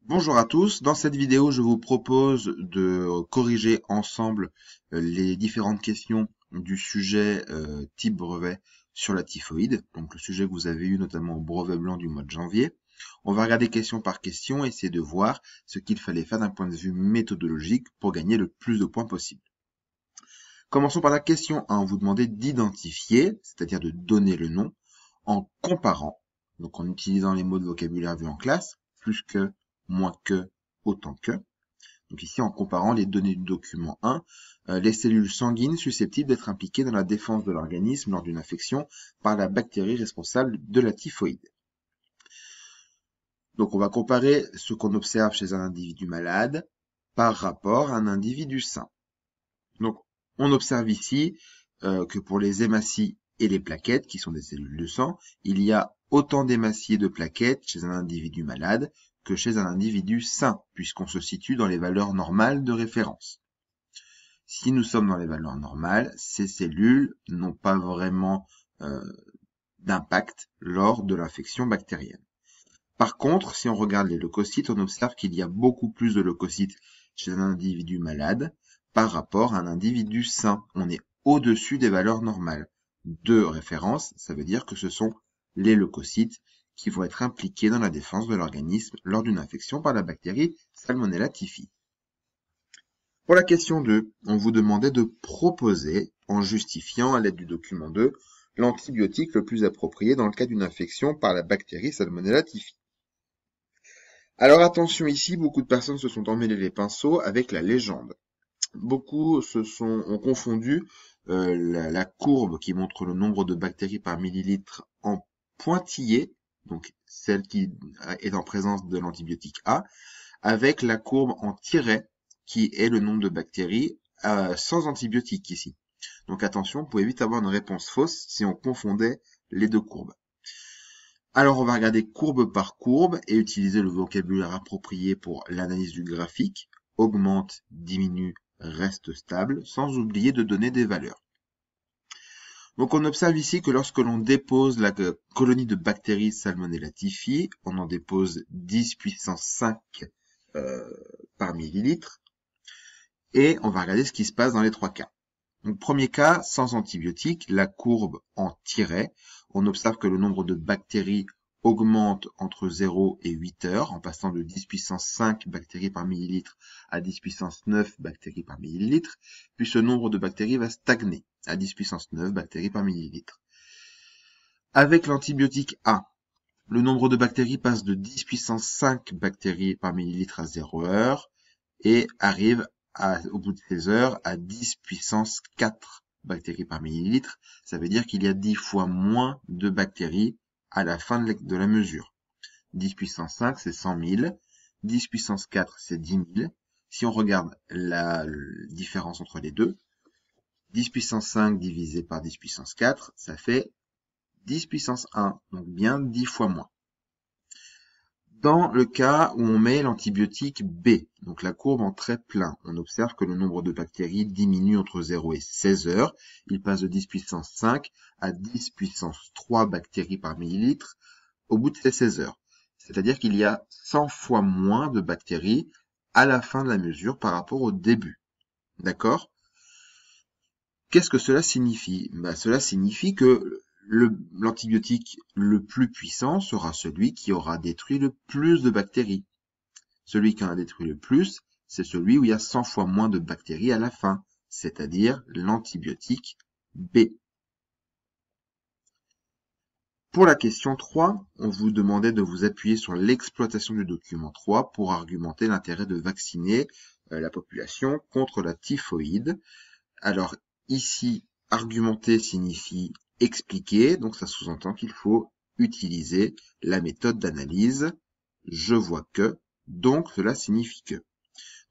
Bonjour à tous, dans cette vidéo je vous propose de corriger ensemble les différentes questions du sujet type brevet sur la typhoïde, donc le sujet que vous avez eu notamment au brevet blanc du mois de janvier. On va regarder question par question et essayer de voir ce qu'il fallait faire d'un point de vue méthodologique pour gagner le plus de points possible. Commençons par la question 1, vous demandez d'identifier, c'est-à-dire de donner le nom, en comparant, donc en utilisant les mots de vocabulaire vus en classe, plus que, moins que, autant que. Donc ici, en comparant les données du document 1, les cellules sanguines susceptibles d'être impliquées dans la défense de l'organisme lors d'une infection par la bactérie responsable de la typhoïde. Donc on va comparer ce qu'on observe chez un individu malade par rapport à un individu sain. Donc on observe ici que pour les hématies et les plaquettes, qui sont des cellules de sang, il y a autant d'hématies et de plaquettes chez un individu malade que chez un individu sain, puisqu'on se situe dans les valeurs normales de référence. Si nous sommes dans les valeurs normales, ces cellules n'ont pas vraiment d'impact lors de l'infection bactérienne. Par contre, si on regarde les leucocytes, on observe qu'il y a beaucoup plus de leucocytes chez un individu malade par rapport à un individu sain. On est au-dessus des valeurs normales de référence, ça veut dire que ce sont les leucocytes qui vont être impliqués dans la défense de l'organisme lors d'une infection par la bactérie Salmonella typhi. Pour la question 2, on vous demandait de proposer, en justifiant à l'aide du document 2, l'antibiotique le plus approprié dans le cas d'une infection par la bactérie Salmonella typhi. Alors attention ici, beaucoup de personnes se sont emmêlées les pinceaux avec la légende. Beaucoup ont confondu la courbe qui montre le nombre de bactéries par millilitre en pointillé, donc celle qui est en présence de l'antibiotique A, avec la courbe en tiret, qui est le nombre de bactéries sans antibiotique ici. Donc attention, vous pouvez vite avoir une réponse fausse si on confondait les deux courbes. Alors on va regarder courbe par courbe et utiliser le vocabulaire approprié pour l'analyse du graphique. Augmente, diminue, reste stable, sans oublier de donner des valeurs. Donc on observe ici que lorsque l'on dépose la colonie de bactéries Salmonella typhi, on en dépose 10 puissance 5 par millilitre. Et on va regarder ce qui se passe dans les trois cas. Donc premier cas, sans antibiotiques, la courbe en tiret, on observe que le nombre de bactéries augmente entre 0 et 8 heures, en passant de 10 puissance 5 bactéries par millilitre à 10 puissance 9 bactéries par millilitre, puis ce nombre de bactéries va stagner à 10 puissance 9 bactéries par millilitre. Avec l'antibiotique A, le nombre de bactéries passe de 10 puissance 5 bactéries par millilitre à 0 heure et arrive au bout de 16 heures à 10 puissance 4 bactéries par millilitre. Ça veut dire qu'il y a 10 fois moins de bactéries à la fin de la mesure. 10 puissance 5, c'est 100 000. 10 puissance 4, c'est 10 000. Si on regarde la différence entre les deux, 10 puissance 5 divisé par 10 puissance 4, ça fait 10 puissance 1, donc bien 10 fois moins. Dans le cas où on met l'antibiotique B, donc la courbe en trait plein, on observe que le nombre de bactéries diminue entre 0 et 16 heures. Il passe de 10 puissance 5 à 10 puissance 3 bactéries par millilitre au bout de ces 16 heures. C'est-à-dire qu'il y a 100 fois moins de bactéries à la fin de la mesure par rapport au début. D'accord ? Qu'est-ce que cela signifie ? Cela signifie que l'antibiotique le plus puissant sera celui qui aura détruit le plus de bactéries. Celui qui en a détruit le plus, c'est celui où il y a 100 fois moins de bactéries à la fin, c'est-à-dire l'antibiotique B. Pour la question 3, on vous demandait de vous appuyer sur l'exploitation du document 3 pour argumenter l'intérêt de vacciner la population contre la typhoïde. Alors ici, argumenter signifie expliquer, donc ça sous-entend qu'il faut utiliser la méthode d'analyse je vois que, donc cela signifie que.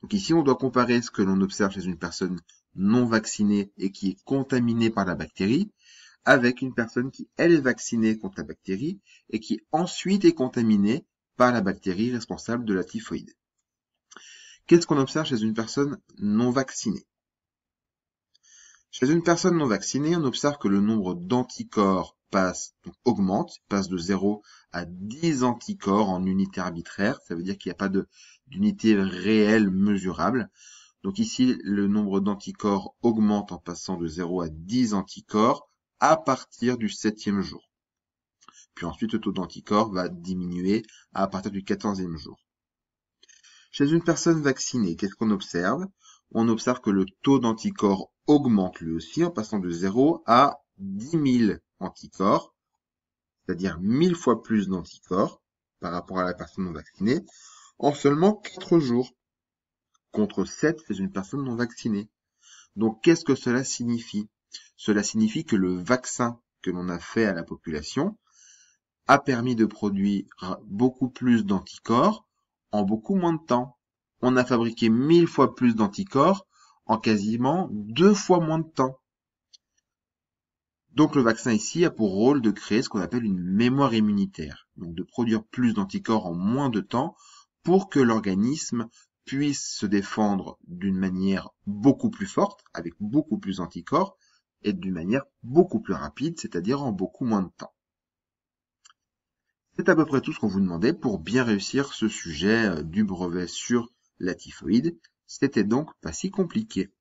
Donc ici, on doit comparer ce que l'on observe chez une personne non vaccinée et qui est contaminée par la bactérie avec une personne qui, elle, est vaccinée contre la bactérie et qui ensuite est contaminée par la bactérie responsable de la typhoïde. Qu'est-ce qu'on observe chez une personne non vaccinée ? Chez une personne non vaccinée, on observe que le nombre d'anticorps augmente, passe de 0 à 10 anticorps en unité arbitraire. Ça veut dire qu'il n'y a pas d'unité réelle mesurable. Donc ici, le nombre d'anticorps augmente en passant de 0 à 10 anticorps à partir du 7e jour. Puis ensuite, le taux d'anticorps va diminuer à partir du 14e jour. Chez une personne vaccinée, qu'est-ce qu'on observe? On observe que le taux d'anticorps augmente lui aussi en passant de 0 à 10 000 anticorps, c'est-à-dire 1000 fois plus d'anticorps par rapport à la personne non vaccinée, en seulement 4 jours, contre 7 chez une personne non vaccinée. Donc, qu'est-ce que cela signifie? Cela signifie que le vaccin que l'on a fait à la population a permis de produire beaucoup plus d'anticorps en beaucoup moins de temps. On a fabriqué 1000 fois plus d'anticorps en quasiment 2 fois moins de temps. Donc le vaccin ici a pour rôle de créer ce qu'on appelle une mémoire immunitaire, donc de produire plus d'anticorps en moins de temps pour que l'organisme puisse se défendre d'une manière beaucoup plus forte, avec beaucoup plus d'anticorps, et d'une manière beaucoup plus rapide, c'est-à-dire en beaucoup moins de temps. C'est à peu près tout ce qu'on vous demandait pour bien réussir ce sujet du brevet sur la typhoïde. C'était donc pas si compliqué.